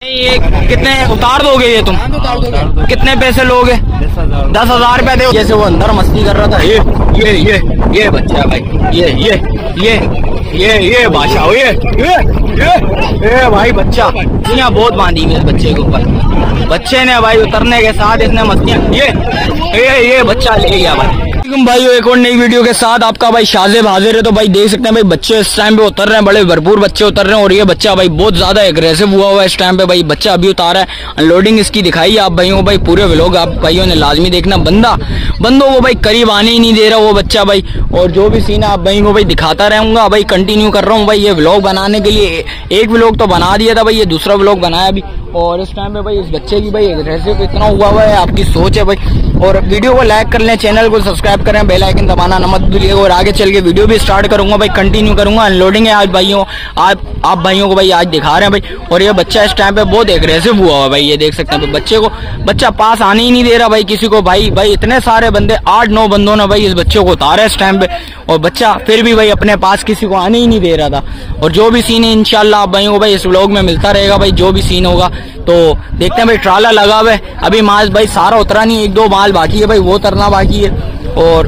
ये कितने उतार दोगे ये तुम? कितने पैसे लोगे? 10,000 रुपए दे। जैसे वो अंदर मस्ती कर रहा था। ये बच्चा भाई, ये बादशाह, ये भाई बच्चा दुनिया बहुत बांधी है इस बच्चे के ऊपर। बच्चे ने भाई उतरने के साथ इसने मस्तियां ये बच्चा ले गया भाई। भाइयों एक और नई वीडियो के साथ आपका भाई शाज़ेब हाजिर है। तो भाई देख सकते हैं भाई बच्चे इस टाइम पे उतर रहे हैं, बड़े भरपूर बच्चे उतर रहे हैं। और ये बच्चा भाई बहुत ज्यादा एग्रेसिव हुआ हुआ है इस टाइम पे। भाई बच्चा अभी उतारा है, अनलोडिंग इसकी दिखाई आप भाइयों को। भाई पूरे व्लॉग आप भाइयों ने लाजमी देखना। बंदों को भाई करीब आने ही नहीं दे रहा वो बच्चा भाई। और जो भी सीन आप भाई को भाई दिखाता रहूंगा भाई, कंटिन्यू कर रहा हूँ भाई ये व्लॉग बनाने के लिए। एक व्लॉग तो बना दिया था भाई, ये दूसरा व्लॉग बनाया अभी। और इस टाइम पे भाई इस बच्चे की भाई एग्रेसिव इतना हुआ हुआ है, आपकी सोच है भाई। और वीडियो को लाइक कर लें, चैनल को सब्सक्राइब करें, बेल आइकन दबाना न मत भूलिएगा। और आगे चल के वीडियो भी स्टार्ट करूंगा भाई, कंटिन्यू करूंगा। अनलोडिंग है आज भाइयों, आप भाइयों को भाई आज दिखा रहे हैं भाई। और ये बच्चा इस टाइम पे बहुत एग्रेसिव हुआ है भाई, ये देख सकते हैं। बच्चा पास आने ही नहीं दे रहा भाई किसी को। भाई इतने सारे बंदे 8-9 बंदों ने भाई इस बच्चे को उतारा इस टाइम पे। और बच्चा फिर भी भाई अपने पास किसी को आने ही नहीं दे रहा था। और जो भी सीन है इंशाल्लाह आप भाइयों को भाई इस व्लॉग में मिलता रहेगा भाई, जो भी सीन होगा। तो देखते हैं भाई, ट्राला लगा हुआ है अभी, माल भाई सारा उतरा नहीं, 1-2 माल बाकी है भाई, वो उतरना बाकी है। और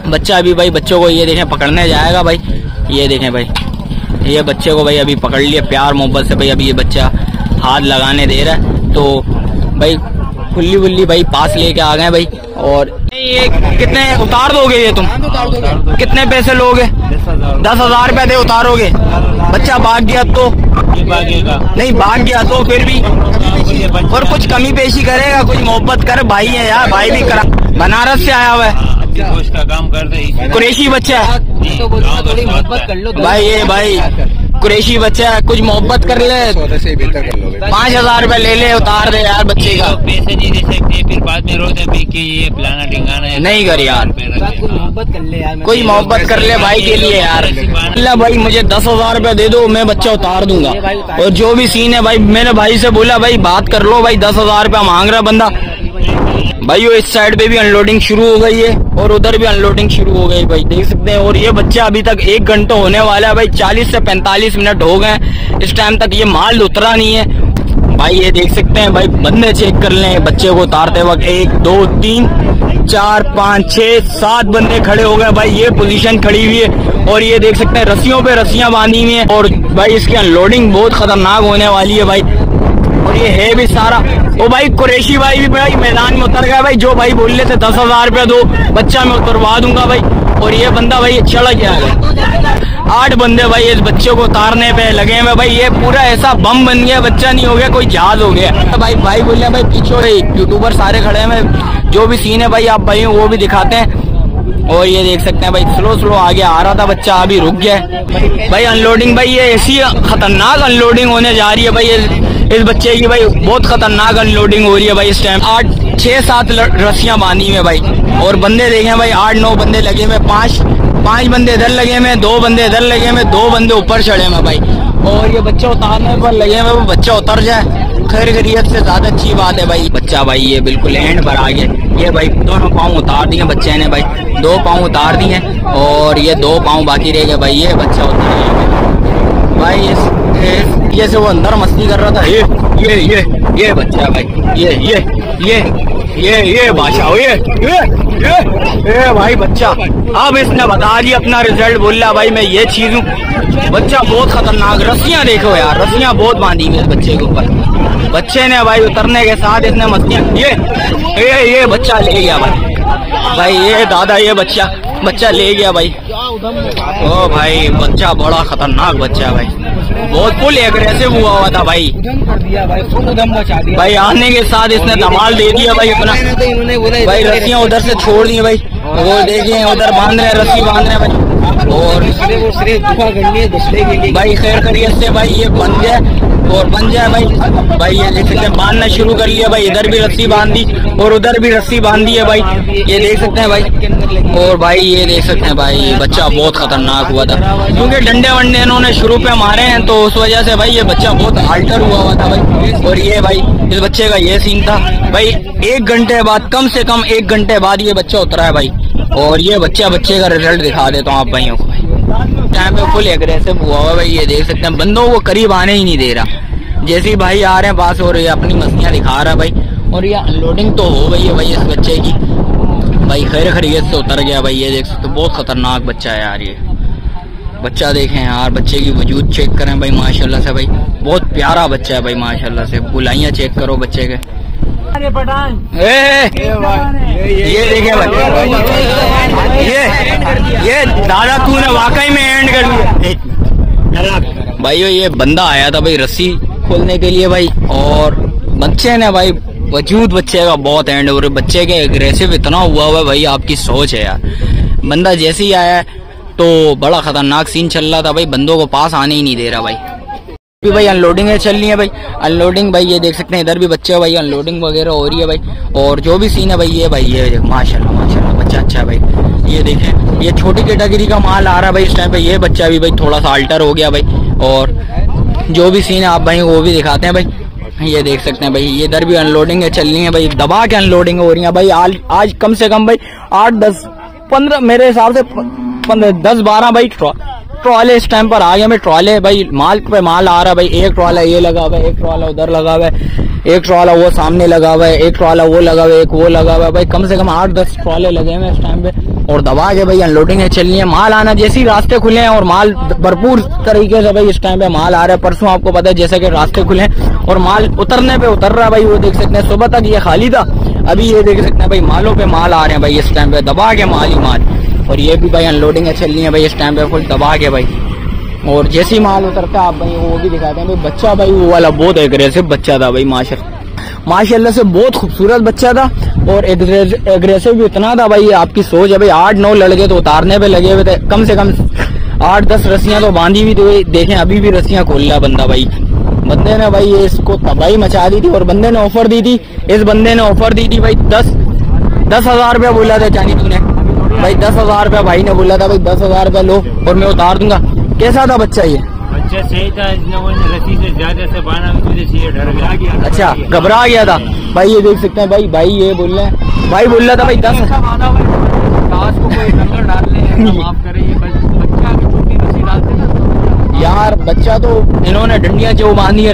बच्चा अभी भाई बच्चों को ये देखें पकड़ने जाएगा भाई। ये देखें भाई, ये बच्चे को भाई अभी पकड़ लिया प्यार मोहब्बत से भाई। अभी ये बच्चा हाथ लगाने दे रहा है, तो भाई खुली भाई पास लेके आ गए भाई। और ये कितने उतार दोगे ये तुम? कितने पैसे लोगे? 10,000 रुपए दे उतारोगे। बच्चा भाग गया तो नहीं, भाग गया तो फिर भी और कुछ कमी पेशी करेगा, कुछ मोहब्बत कर। भाई है यार, भाई भी करा, बनारस से आया हुआ है, उसका काम करते कुरैशी बच्चा है थोड़ी मोहब्बत कर लो भाई। ये भाई कुरैशी बच्चा है, कुछ मोहब्बत कर ले, 5,000 रुपए ले ले, उतार दे यार बच्चे का। पैसे नहीं दे सकते फिर बाद में रोते भी कि ये फलाना ढिंगाना है। नहीं कर यार, मोहब्बत कर ले यार, कोई मोहब्बत कर ले भाई के लिए यार। अल्लाह भाई मुझे 10,000 रुपए दे दो, मैं बच्चा उतार दूंगा। और जो भी सीन है भाई, मैंने भाई से बोला भाई बात कर लो भाई, 10,000 रुपया मांग रहा बंदा भाइयों। इस साइड पे भी अनलोडिंग शुरू हो गई है और उधर भी अनलोडिंग शुरू हो गई भाई, देख सकते हैं। और ये बच्चा अभी तक 1 घंटा होने वाला है भाई, 40 से 45 मिनट हो गए इस टाइम तक ये माल उतरा नहीं है भाई। ये देख सकते हैं भाई, बंदे चेक कर लें बच्चे को उतारते वक्त। 1 2 3 4 5 6 7 बंदे खड़े हो गए भाई, ये पोजीशन खड़ी हुई है। और ये देख सकते हैं रस्सियों पे रस्सियां बांधी हुई हैं। और भाई इसकी अनलोडिंग बहुत खतरनाक होने वाली है भाई। और ये है भी सारा। ओ भाई कुरैशी भाई भी भाई मैदान में उतर गया भाई, जो भाई बोल रहे थे 10,000 रुपया दो, बच्चा मैं उतरवा दूंगा भाई। और ये बंदा भाई चढ़ गया है। 8 बंदे भाई इस बच्चे को उतारने पे लगे हुए भाई। ये पूरा ऐसा बम बन गया, बच्चा नहीं हो गया कोई जहाज हो गया भाई। भाई बोल रहे भाई पीछे यूट्यूबर सारे खड़े हैं, जो भी सीन है भाई आप भाई वो भी दिखाते हैं। और ये देख सकते हैं भाई स्लो आगे आ रहा था बच्चा, अभी रुक गया भाई। अनलोडिंग भाई ये ऐसी खतरनाक अनलोडिंग होने जा रही है भाई इस बच्चे की भाई, बहुत खतरनाक अनलोडिंग हो रही है भाई इस टाइम। 6-7 रस्सियां बांधी हुई भाई। और बंदे देखें भाई 8-9 बंदे लगे हुए, 5 बंदे इधर लगे हुए, 2 बंदे इधर लगे हुए, 2 बंदे ऊपर चढ़े हुए भाई। और ये बच्चा उतारने पर लगे हुए, वो बच्चा उतर जाए खैर खैरियत से ज्यादा अच्छी बात है भाई। बच्चा भाई ये बिल्कुल एंड पर आ गया। ये भाई दोनों पाँव उतार दिए बच्चे ने भाई, 2 पाँव उतार दिए और ये 2 पाँव बाकी रह गए भाई। ये बच्चा उतर गया भाई। ये से वो अंदर मस्ती कर रहा था। ये बच्चा भाई, ये बादशाह, ये भाई बच्चा। अब इसने बता दिया अपना रिजल्ट, बोल रहा भाई मैं ये चीज हूँ। बच्चा बहुत खतरनाक, रस्सियां देखो यार, रस्सियां बहुत बांधी हुई इस बच्चे के ऊपर। बच्चे ने भाई उतरने के साथ इसने मस्तियां, ये बच्चा ले गया भाई। ये दादा ये बच्चा ले गया भाई। ओ भाई बच्चा बड़ा खतरनाक बच्चा भाई, बहुत फुल एग्रेसिव हुआ था भाई। भाई आने के साथ इसने धमाल दे दिया भाई अपना। भाई रस्सियां उधर से छोड़ दी भाई, वो देखिए उधर बांध रहे, रस्सी बांध रहे भाई। और भाई खैर खैरियत से भाई ये बन जाए भाई। ये देख सकते हैं बांधना शुरू कर लिया भाई, इधर भी रस्सी बांधी और उधर भी रस्सी बांधी है भाई, ये देख सकते हैं भाई। और भाई ये देख सकते हैं भाई बच्चा बहुत खतरनाक हुआ था, क्योंकि डंडे वंडे इन्होंने शुरू पे मारे हैं तो उस वजह से भाई ये बच्चा बहुत अल्टर हुआ था भाई। और ये भाई इस बच्चे का ये सीन था भाई। 1 घंटे बाद, कम से कम 1 घंटे बाद ये बच्चा उतरा है भाई। और ये बच्चे का रिजल्ट दिखा देता हूँ आप भाइयों को भाई। टाइम पे फुल एग्रेसिव हुआ है भाई, ये देख सकते हैं, बंदों को करीब आने ही नहीं दे रहा जैसे ही भाई आ रहे हैं पास और ये अपनी मस्तियां दिखा रहा है भाई। और ये अनलोडिंग तो हो गई है भाई इस बच्चे की भाई, खैर खैरियत से उतर गया भाई। ये देख सकते बहुत खतरनाक बच्चा है यार। ये बच्चा देखें यार, बच्चे की वजूद चेक करें भाई माशाल्लाह से भाई, बहुत प्यारा बच्चा है भाई माशाल्लाह से। बुलाइयाँ चेक करो बच्चे के। ये देखे भाई, ये दादा तूने वाकई में एंड कर दिया भाई। ये बंदा आया था भाई रस्सी खोलने के लिए भाई, और बच्चे ने भाई वजूद बच्चे का बहुत एंड, और बच्चे के एग्रेसिव इतना हुआ भाई, आपकी सोच है यार। बंदा जैसे ही आया तो बड़ा खतरनाक सीन चल रहा था भाई, बंदों को पास आने ही नहीं दे रहा भाई। भी भाई अनलोडिंग है चल रही है भाई, अनलोडिंग भाई। ये देख सकते हैं इधर भी बच्चे भाई, अनलोडिंग वगैरह हो रही है भाई। और जो भी सीन है भाई, ये भाई ये माशाल्लाह माशाल्लाह बच्चा अच्छा है भाई। ये देखें, ये छोटी कैटेगरी का माल आ रहा है भाई इस टाइम पे। ये बच्चा भी भाई थोड़ा सा अल्टर हो गया भाई। और जो भी सीन है आप भाई वो भी दिखाते हैं भाई। ये देख सकते हैं भाई, ये इधर भी अनलोडिंग है चल रही है भाई, दबा के अनलोडिंग हो रही है भाई। आज कम से कम भाई 8, 10, 15 मेरे हिसाब से 10, 12 भाई ट्रॉले इस टाइम पर आ गए भाई। ट्रॉले भाई माल पे माल आ रहा है भाई। एक ट्रॉला ये लगा हुआ है, एक ट्रॉला उधर लगा हुआ है, एक ट्रॉला वो सामने लगा हुआ है, एक ट्रॉला वो लगा हुआ है, एक वो लगा हुआ है भाई। कम से कम 8, 10 ट्रॉले लगे हुए इस टाइम पे, और दबा के भाई अनलोडिंग है चलनी है। माल आना जैसे ही रास्ते खुले हैं, और माल भरपूर तरीके से भाई इस टाइम पे माल आ रहा है। परसों आपको पता है जैसे कि रास्ते खुले हैं और माल उतरने पे उतर रहा है भाई। वो देख सकते हैं सुबह तक ये खाली था, अभी ये देख सकते हैं भाई मालों पे माल आ रहे हैं भाई इस टाइम पे, दबा के माल ही माल। और ये भी भाई अनलोडिंग है चलनी है भाई इस टाइम पे फुल दबा के भाई। और जैसे ही माल उतरता है आप भाई वो भी दिखाते हैं भाई। बच्चा भाई वो वाला बहुत एग्रेसिव बच्चा था भाई, माशाल्लाह से बहुत खूबसूरत बच्चा था, और एग्रेसिव भी इतना था भाई। आपकी सोच है भाई, 8-9 लड़के तो उतारने पे लगे हुए थे, कम से कम 8-10 रस्सियां तो बांधी हुई थी। देखें अभी भी रस्सियां खोल रहा बंदा भाई। बंदे ने भाई इसको तबाही मचा दी थी, और बंदे ने ऑफर दी थी, इस बंदे ने ऑफर दी थी भाई 10,000 रुपया बोला था चानी तूने भाई, 10,000 रुपया भाई ने बोला था भाई, 10,000 रुपया लो और मैं उतार दूंगा। कैसा था बच्चा ये? बच्चा सही था, रस्सी से ज्यादा से बाना मुझे डर गया। अच्छा घबरा गया था भाई। ये देख सकते हैं भाई, भाई ये बोल रहे हैं भाई, बोल रहा था भाई 10 यार। बच्चा तो इन्होंने डंडियां जो बांधी है,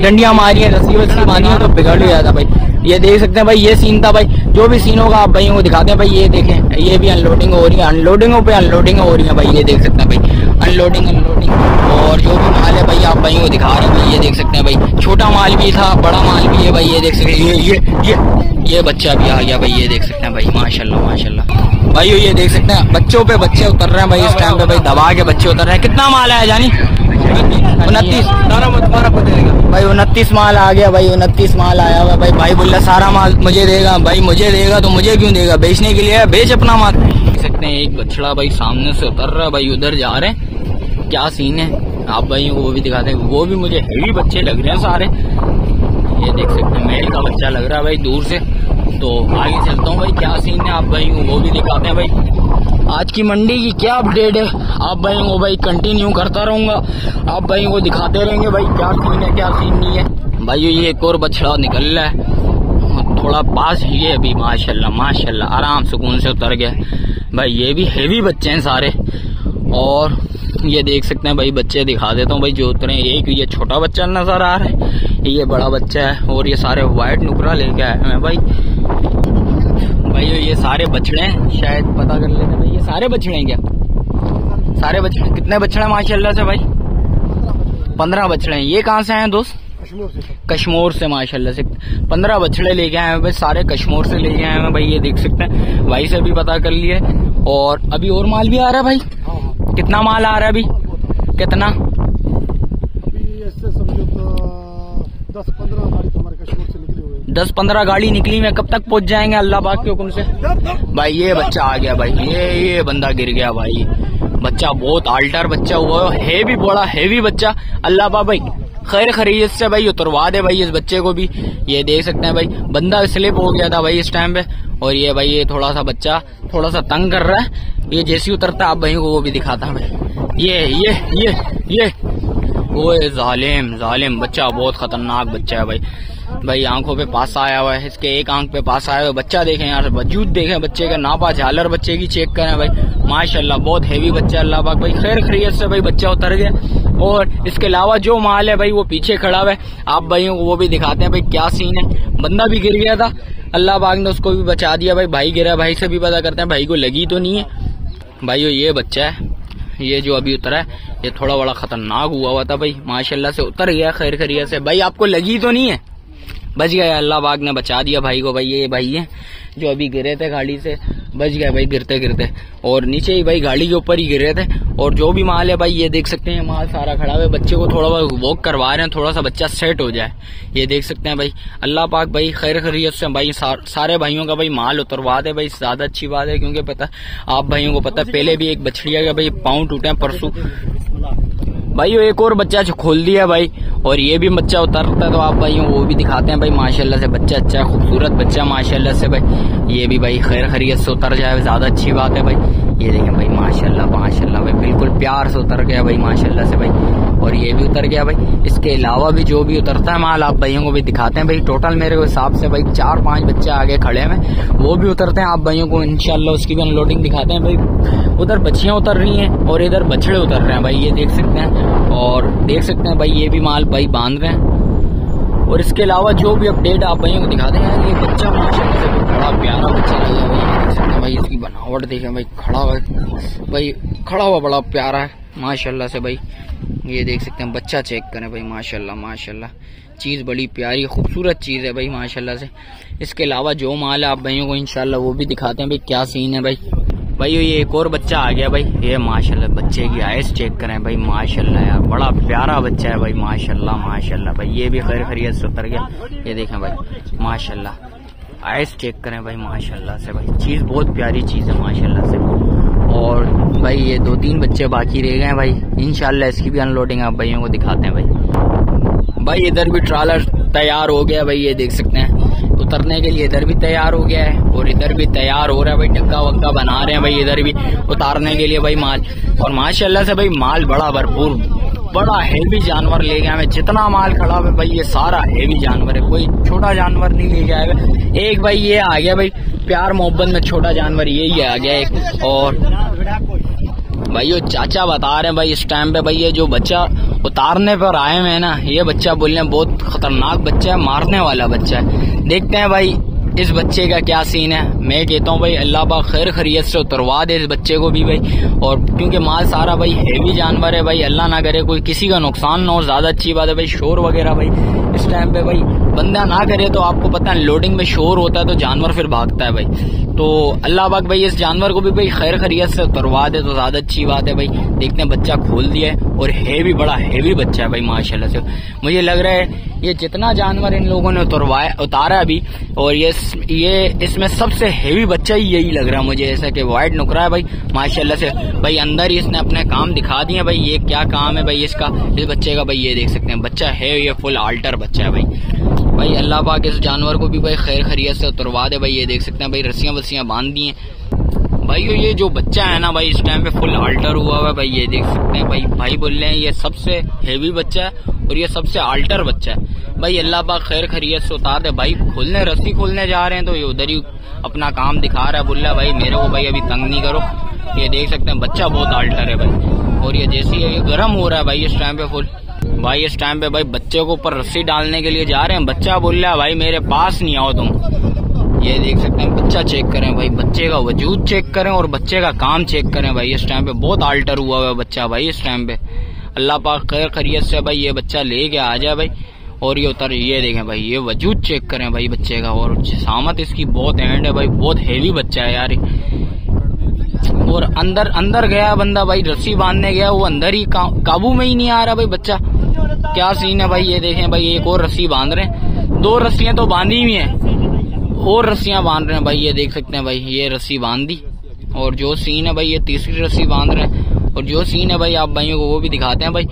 डंडियां मारी है, रस्सी वस्सी बांधी है, तो बिगड़ गया था भाई। ये देख सकते हैं भाई, ये सीन था भाई। जो भी सीन होगा आप भाई वो दिखाते हैं भाई। ये देखें, ये भी अनलोडिंग हो रही है, अनलोडिंगों पे अनलोडिंग हो रही है भाई। ये देख सकते हैं भाई, अनलोडिंग। और जो भी माल है भाई आप भाई वो दिखा रहे हैं भाई। ये देख सकते हैं भाई, छोटा माल भी था, बड़ा माल भी है भाई। ये देख सकते हैं, ये बच्चा भी आ गया भाई। ये देख सकते हैं भाई माशाल्लाह माशाल्लाह भाई। ये देख सकते हैं बच्चों पे बच्चे उतर रहे हैं भाई इस टाइम पे भाई, दबा के बच्चे उतर रहे हैं। कितना माल आया जानी? 29 भाई, 29 माल आ गया भाई, 29 माल आया हुआ भाई। भाई बोल रहा सारा माल मुझे देगा भाई, मुझे देगा तो मुझे क्यों देगा, बेचने के लिए है, बेच अपना माल। देख सकते हैं एक बछड़ा भाई सामने से उतर रहा है भाई, उधर जा रहे हैं। क्या सीन है आप भाई वो भी दिखाते हैं। वो भी मुझे हेवी बच्चे लग रहे हैं सारे। ये देख सकते हैं मेल का बच्चा लग रहा है भाई दूर से। तो आगे चलता हूँ भाई, क्या सीन है आप भाई वो भी दिखाते हैं भाई। आज की मंडी की क्या अपडेट है आप भाई वो भाई कंटिन्यू करता रहूंगा, आप भाई वो दिखाते रहेंगे भाई क्या सीन है क्या सीन नहीं है भाई। ये एक और बछड़ा निकल रहा है थोड़ा पास ही है अभी, माशाल्लाह माशाल्लाह आराम सुकून से उतर गया भाई। ये भी हेवी बच्चे हैं सारे। और ये देख सकते हैं भाई, बच्चे दिखा देता हूँ भाई जो उतरे। एक ये छोटा बच्चा नजर आ रहा है, ये बड़ा बच्चा है, और ये सारे व्हाइट नुकरा लेके आए हैं भाई। भाई ये सारे बछड़े हैं, शायद पता कर लेते भाई ये सारे बछड़े हैं क्या? सारे बछड़े। कितने बछड़े हैं माशाल्लाह से भाई? 15 बछड़े हैं। ये कहाँ से आए हैं दोस्त? कश्मीर से माशाल्लाह से 15 बछड़े लेके आए हैं भाई, सारे कश्मीर से लेके आए हैं भाई। ये देख सकते हैं, भाई से भी पता कर लिए। और अभी और माल भी आ रहा है भाई। कितना माल आ रहा है अभी? कितना? अभी ऐसे समझो तो 10-15 गाड़ी तुम्हारे कश्मीर से निकली हुई है। 10-15 गाड़ी निकली हुई है। कब तक पहुंच जाएंगे अल्लाह पाक के हुक्म से? भाई ये बच्चा आ गया भाई, ये बंदा गिर गया भाई। बच्चा बहुत अल्टर बच्चा हुआ है, भी बड़ा हेवी बच्चा। अल्लाह पाक भाई खैर खरीद से भाई उतरवा दे भाई इस बच्चे को भी। ये देख सकते हैं भाई, बंदा स्लिप हो गया था भाई इस टाइम पे। और ये भाई ये थोड़ा सा बच्चा थोड़ा सा तंग कर रहा है। ये जैसी उतरता है आप भाई को वो भी दिखाता है भाई। ये वो जालिम बच्चा, बहुत खतरनाक बच्चा है भाई। भाई आंखों पे पासा आया हुआ है, इसके एक आंख पे पासा आया हुआ है। बच्चा देखें यार, वजूद देखें बच्चे का, नापा झालर बच्चे की चेक करें भाई। माशाल्लाह बहुत हेवी बच्चा। अल्लाह पाक भाई खैर खैरियत से भाई बच्चा उतर गया। और इसके अलावा जो माल है भाई वो पीछे खड़ा हुआ है, आप भाइयों को वो भी दिखाते हैं भाई क्या सीन है। बंदा भी गिर गया था, अल्लाह पाक ने उसको भी बचा दिया भाई। भाई गिरा, भाई से भी पता करते हैं भाई को लगी तो नहीं है। भाइयों ये बच्चा है, ये जो अभी उतरा है, ये थोड़ा बड़ा खतरनाक हुआ था भाई, माशाल्लाह से उतर गया खैर खैरियत से। भाई आपको लगी तो नहीं है? बच गया, अल्लाह पाक ने बचा दिया भाई को। भाई ये भाई है जो अभी गिरे थे गाड़ी से, बच गया भाई गिरते गिरते, और नीचे ही भाई गाड़ी के ऊपर ही गिरे थे। और जो भी माल है भाई ये देख सकते हैं, माल सारा खड़ा है। बच्चे को थोड़ा बहुत वॉक करवा रहे हैं, थोड़ा सा बच्चा सेट हो जाए, ये देख सकते हैं भाई। अल्लाह पाक भाई खैर खैरियत से भाई सारे भाइयों का भाई माल उतरवा दे भाई, ज्यादा अच्छी बात है। क्योंकि पता आप भाइयों को पता, पहले भी एक बछड़िया का भाई पाँव टूटे हैं परसों भाई। एक और बच्चा खोल दिया भाई, और ये भी बच्चा उतरता है तो आप भाइयों वो भी दिखाते हैं भाई। माशाल्लाह से बच्चा अच्छा खूबसूरत बच्चा माशाल्लाह से भाई। ये भी भाई खैर खैरियत से उतर जाए, ज्यादा अच्छी बात है भाई। ये देखें भाई माशाल्लाह माशाल्लाह भाई, बिल्कुल प्यार से उतर गया भाई माशाल्लाह से भाई। और ये भी उतर गया भाई। इसके अलावा भी जो भी उतरता है माल आप भाइयों को भी दिखाते हैं भाई। टोटल मेरे हिसाब से भाई 4-5 बच्चे आगे खड़े हैं, वो भी उतरते हैं, आप भाइयों को इंशाल्लाह उसकी भी अनलोडिंग दिखाते हैं भाई। उधर बच्चियां उतर रही हैं और इधर बछड़े उतर रहे हैं भाई, ये देख सकते हैं। और देख सकते हैं भाई ये भी माल भाई बांध रहे हैं। और इसके अलावा जो भी अपडेट आप भाइयों को दिखाते हैं, ये बच्चा माशाल्लाह से बड़ा प्यारा बच्चा लगा भाई, देख सकते हैं भाई। इसकी बनावट देखें भाई, खड़ा हुआ भाई, खड़ा हुआ बड़ा प्यारा है माशाल्लाह से भाई। ये देख सकते हैं, बच्चा चेक करें भाई माशाल्लाह माशाल्लाह, चीज बड़ी प्यारी खूबसूरत चीज है भाई माशाल्लाह से। इसके अलावा जो माल है आप भाइयों को इंशाल्लाह वो भी दिखाते हैं भाई क्या सीन है भाई। भाई ये एक और बच्चा आ गया भाई, ये माशाल्लाह बच्चे की आइस चेक करें भाई माशाल्लाह यार, बड़ा प्यारा बच्चा है भाई माशाल्लाह माशाल्लाह भाई। ये भी खैर खैरियत से उतर गया, ये देखें भाई माशाल्लाह, आइस चेक करें भाई माशाल्लाह से भाई, चीज बहुत प्यारी चीज है माशाल्लाह से। और भाई ये 2-3 बच्चे बाकी रह गए हैं भाई, इंशाल्लाह इसकी भी अनलोडिंग आप भाइयों को दिखाते हैं भाई। भाई इधर भी ट्रालर तैयार हो गया भाई, ये देख सकते हैं उतरने के लिए। इधर भी तैयार हो गया है और इधर भी तैयार हो रहा है भाई, डक्का वक्का बना रहे हैं भाई इधर भी उतारने के लिए भाई माल। और माशाल्लाह से भाई माल बड़ा भरपूर, बड़ा हेवी जानवर ले गया है। जितना माल खड़ा है भाई ये सारा हेवी जानवर है, कोई छोटा जानवर नहीं ले जाएगा। एक भाई ये आ गया भाई प्यार मोहब्बत में, छोटा जानवर यही आ गया एक। और भाई ये चाचा बता रहे हैं भाई इस टाइम पे भाई ये जो बच्चा उतारने पर आए हुए हैं ना, ये बच्चा बोल रहे हैं बहुत खतरनाक बच्चा है, मारने वाला बच्चा है। देखते हैं भाई इस बच्चे का क्या सीन है। मैं कहता हूँ भाई अल्लाह पाक खैर खैरियत से उतरवा दे इस बच्चे को भी भाई। और क्योंकि माल सारा भाई हेवी जानवर है भाई, अल्लाह ना करे कोई किसी का नुकसान ना हो, ज्यादा अच्छी बात है भाई। शोर वगैरह भाई इस टाइम पे भाई बंदा ना करे तो आपको पता है लोडिंग में शोर होता है तो जानवर फिर भागता है भाई। तो अल्लाह पाक भाई इस जानवर को भी भाई खैर खैरियत से उतरवा दे तो ज्यादा अच्छी बात है भाई। देखते हैं बच्चा खोल दिया है और हेवी, बड़ा हेवी बच्चा है भाई माशाल्लाह से। मुझे लग रहा है ये जितना जानवर इन लोगों ने उतारा अभी, और ये इसमें सबसे हेवी बच्चा ही यही लग रहा है मुझे, ऐसा कि वाइट नुकरा है भाई माशाल्लाह से भाई। अंदर ही इसने अपने काम दिखा दिए भाई, ये क्या काम है भाई इसका, इस बच्चे का भाई। ये देख सकते हैं बच्चा है, ये फुल आल्टर बच्चा है भाई। अल्लाह पाक इस जानवर को भी भाई खैर खैरियत से उतरवा दे भाई। ये देख सकते हैं भाई रस्सियां वस्सियां बांध दी हैं भाई। ये जो बच्चा है ना भाई इस टाइम पे फुल आल्टर हुआ है भाई, ये देख सकते हैं भाई। भाई बोल रहे हैं ये सबसे हेवी बच्चा है और ये सबसे आल्टर बच्चा है भाई। अल्लाह पाक खैर खैरियत से उतार दे भाई। खोलने रस्सी खोलने जा रहे हैं तो ये उधर ही अपना काम दिखा रहा है, बोल रहा है भाई मेरे को भाई अभी तंग नहीं करो। ये देख सकते हैं बच्चा बहुत आल्टर है भाई। और ये जैसे ये गर्म हो रहा है भाई इस टाइम पे फुल भाई। इस टाइम पे भाई बच्चे को ऊपर रस्सी डालने के लिए जा रहे हैं, बच्चा बोल रहा है भाई मेरे पास नहीं आओ तुम। ये देख सकते हैं बच्चा चेक करें भाई, बच्चे का वजूद चेक करें और बच्चे का काम चेक करें भाई। इस टाइम पे बहुत आल्टर हुआ है बच्चा भाई इस टाइम पे। अल्लाह पाक खैर खैरियत से भाई ये बच्चा ले के आ जाए भाई। और ये उतर, ये देखें भाई ये वजूद चेक करें भाई बच्चे का। और सामत इसकी बहुत एंड है भाई, बहुत हेवी बच्चा है यार। और अंदर गया बंदा भाई, रस्सी बांधने गया, वो अंदर ही काबू में ही नहीं आ रहा भाई बच्चा। क्या सीन है भाई, ये देखें भाई एक और रस्सी बांध रहे हैं, 2 रस्सियां तो बांधी हुई हैं और रस्सियां बांध रहे हैं भाई। ये देख सकते हैं भाई ये रस्सी बांध दी और जो सीन है भाई ये तीसरी रस्सी बांध रहे हैं। और जो सीन है भाई आप भाइयों को वो भी दिखाते हैं भाई।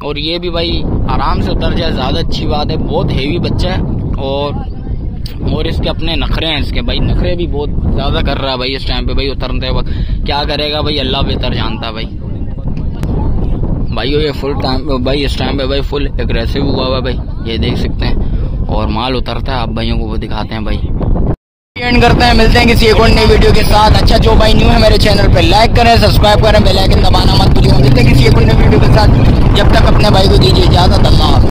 और ये भी भाई आराम से उतर जाए, ज्यादा अच्छी बात है। बहुत हेवी बच्चा है और इसके अपने नखरे हैं इसके भाई, नखरे भी बहुत ज्यादा कर रहा है भाई इस टाइम पे भाई। उतरते वक्त क्या करेगा भाई अल्लाह बेहतर जानता है भाई। भाइयों ये फुल टाइम भाई इस टाइम पे भाई फुल एग्रेसिव हुआ हुआ भाई, ये देख सकते हैं। और माल उतरता है आप भाइयों को वो दिखाते हैं भाई। एंड करते हैं, मिलते हैं किसी एक और नई वीडियो के साथ। अच्छा, जो भाई न्यू है मेरे चैनल पे लाइक करें, सब्सक्राइब करें, बेल आइकन दबाना मत भूलिए। मिलते हैं किसी एक और नई वीडियो के साथ, जब तक अपने भाई को दीजिए इजाजत। अल्लाह।